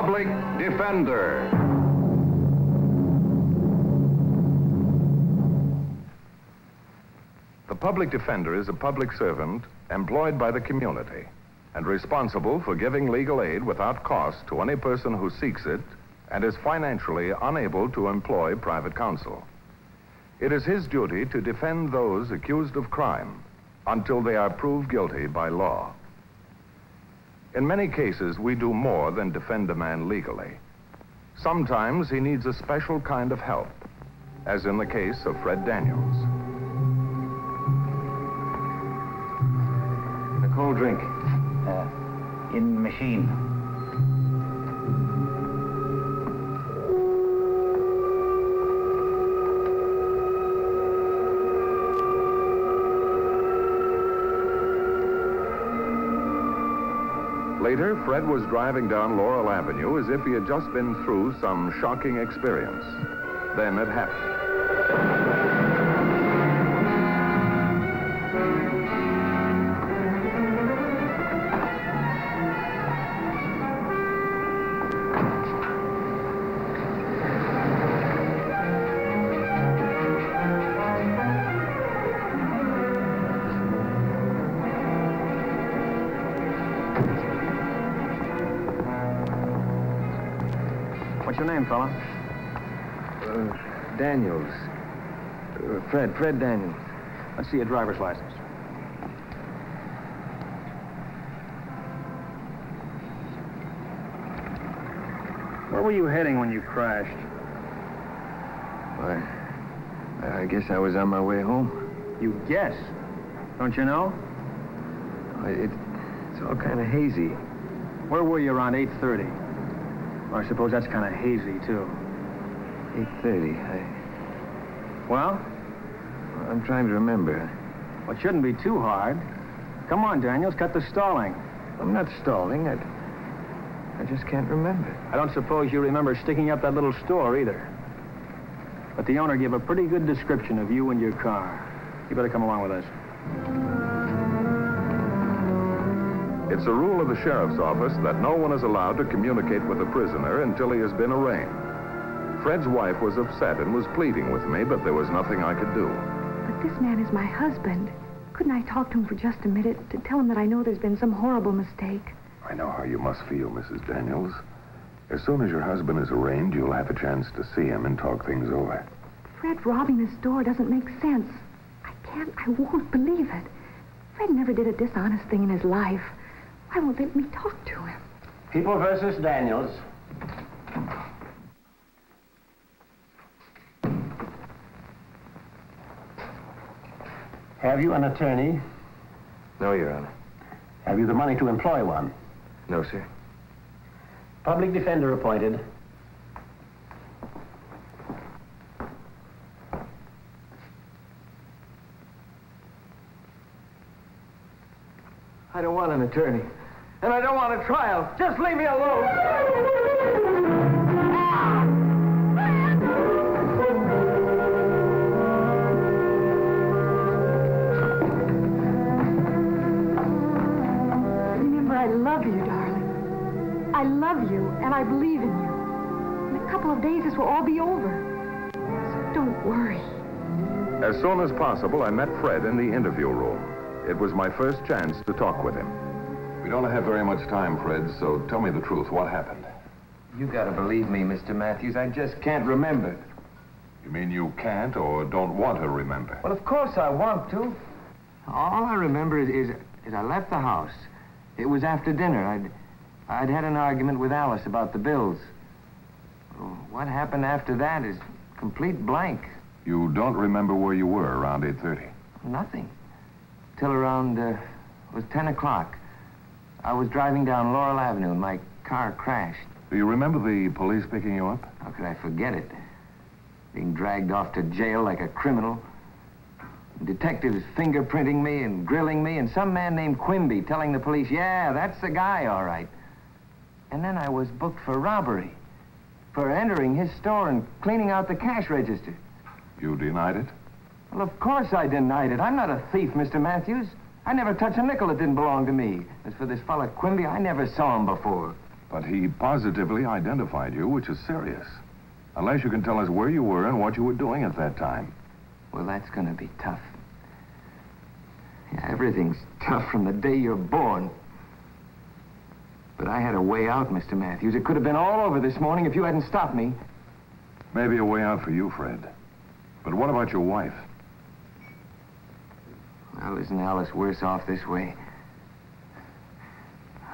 Public Defender. The public defender is a public servant employed by the community and responsible for giving legal aid without cost to any person who seeks it and is financially unable to employ private counsel. It is his duty to defend those accused of crime until they are proved guilty by law. In many cases, we do more than defend a man legally. Sometimes he needs a special kind of help, as in the case of Fred Daniels. Nicole, drink. In the machine. Later, Fred was driving down Laurel Avenue as if he had just been through some shocking experience. Then it happened. What's your name, fella? Daniels. Fred Daniels. Let's see your driver's license. Where were you heading when you crashed? Why, I guess I was on my way home. You guess. Don't you know? It's all kind of hazy. Where were you around 8:30? Well, I suppose that's kind of hazy, too. 8:30. Well? I'm trying to remember. Well, it shouldn't be too hard. Come on, Daniels, cut the stalling. I'm not stalling. I just can't remember. I don't suppose you remember sticking up that little store, either. But the owner gave a pretty good description of you and your car. You better come along with us. It's a rule of the sheriff's office that no one is allowed to communicate with a prisoner until he has been arraigned. Fred's wife was upset and was pleading with me, but there was nothing I could do. But this man is my husband. Couldn't I talk to him for just a minute to tell him that I know there's been some horrible mistake? I know how you must feel, Mrs. Daniels. As soon as your husband is arraigned, you'll have a chance to see him and talk things over. Fred robbing the store doesn't make sense. I won't believe it. Fred never did a dishonest thing in his life. Why won't they let me talk to him? People versus Daniels. Have you an attorney? No, Your Honor. Have you the money to employ one? No, sir. Public defender appointed. I don't want an attorney. And I don't want a trial. Just leave me alone. Remember, I love you, darling. I love you, and I believe in you. In a couple of days, this will all be over. So don't worry. As soon as possible, I met Fred in the interview room. It was my first chance to talk with him. We don't have very much time, Fred, so tell me the truth. What happened? You gotta believe me, Mr. Matthews. I just can't remember. You mean you can't or don't want to remember? Well, of course I want to. All I remember is I left the house. It was after dinner. I'd had an argument with Alice about the bills. What happened after that is complete blank. You don't remember where you were around 8:30? Nothing. Till around, it was 10 o'clock. I was driving down Laurel Avenue and my car crashed. Do you remember the police picking you up? How could I forget it? Being dragged off to jail like a criminal. Detectives fingerprinting me and grilling me, and some man named Quimby telling the police, yeah, that's the guy, all right. And then I was booked for robbery, for entering his store and cleaning out the cash register. You denied it? Well, of course I denied it. I'm not a thief, Mr. Matthews. I never touched a nickel that didn't belong to me. As for this fella Quimby, I never saw him before. But he positively identified you, which is serious. Unless you can tell us where you were and what you were doing at that time. Well, that's gonna be tough. Yeah, everything's tough from the day you're born. But I had a way out, Mr. Matthews. It could have been all over this morning if you hadn't stopped me. Maybe a way out for you, Fred. But what about your wife? Well, isn't Alice worse off this way?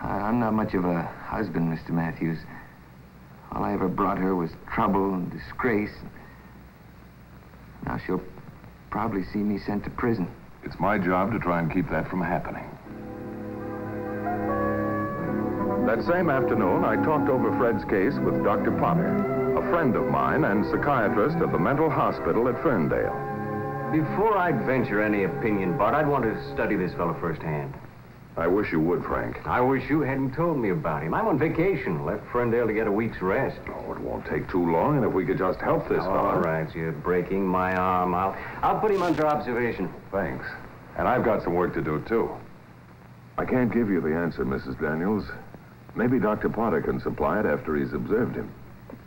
I'm not much of a husband, Mr. Matthews. All I ever brought her was trouble and disgrace. Now she'll probably see me sent to prison. It's my job to try and keep that from happening. That same afternoon, I talked over Fred's case with Dr. Potter, a friend of mine and psychiatrist at the mental hospital at Ferndale. Before I'd venture any opinion, Bart, I'd want to study this fellow firsthand. I wish you would, Frank. I wish you hadn't told me about him. I'm on vacation. Left Ferndale to get a week's rest. Oh, it won't take too long, and if we could just help this fellow... All right, you're breaking my arm. I'll put him under observation. Thanks. And I've got some work to do, too. I can't give you the answer, Mrs. Daniels. Maybe Dr. Potter can supply it after he's observed him.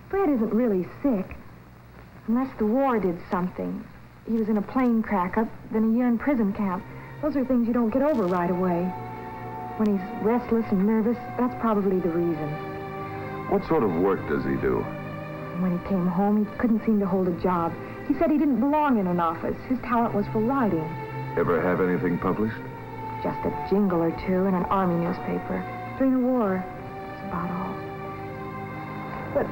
Fred isn't really sick. Unless the war did something. He was in a plane crack-up, then a year in prison camp. Those are things you don't get over right away. When he's restless and nervous, that's probably the reason. What sort of work does he do? When he came home, he couldn't seem to hold a job. He said he didn't belong in an office. His talent was for writing. Ever have anything published? Just a jingle or two in an army newspaper. During the war, that's about all. But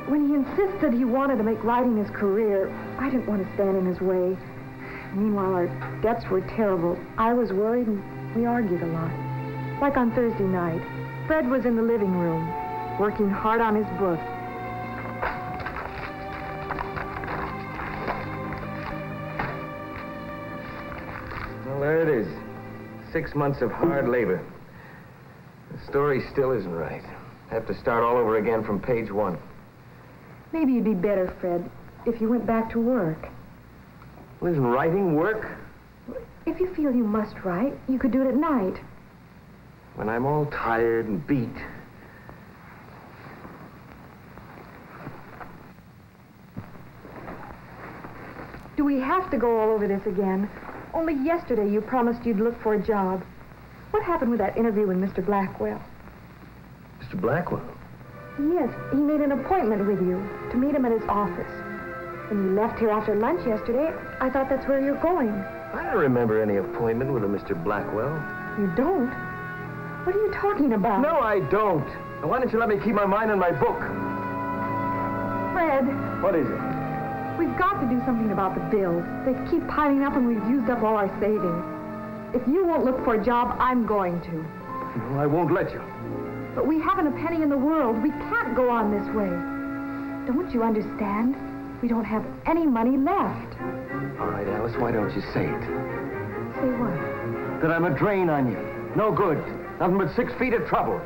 when he insisted he wanted to make writing his career, I didn't want to stand in his way. Meanwhile, our debts were terrible. I was worried, and we argued a lot. Like on Thursday night, Fred was in the living room, working hard on his book. Well, there it is. 6 months of hard labor. The story still isn't right. Have to start all over again from page 1. Maybe you'd be better, Fred, if you went back to work. Well, isn't writing work? If you feel you must write, you could do it at night. When I'm all tired and beat. Do we have to go all over this again? Only yesterday you promised you'd look for a job. What happened with that interview with Mr. Blackwell? Mr. Blackwell? Yes, he made an appointment with you to meet him at his office. When you left here after lunch yesterday, I thought that's where you're going. I don't remember any appointment with a Mr. Blackwell. You don't? What are you talking about? No, I don't. Now, why don't you let me keep my mind on my book? Fred, What is it? we've got to do something about the bills. They keep piling up and we've used up all our savings. If you won't look for a job, I'm going to. No, I won't let you. But we haven't a penny in the world. We can't go on this way. Don't you understand? We don't have any money left. All right, Alice, why don't you say it? Say what? That I'm a drain on you. No good. Nothing but 6 feet of trouble.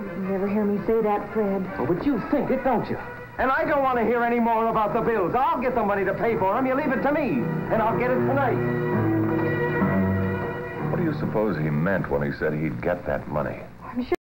You never hear me say that, Fred. Oh, but you think it, don't you? And I don't want to hear any more about the bills. I'll get the money to pay for them. You leave it to me, and I'll get it tonight. What do you suppose he meant when he said he'd get that money? I'm sure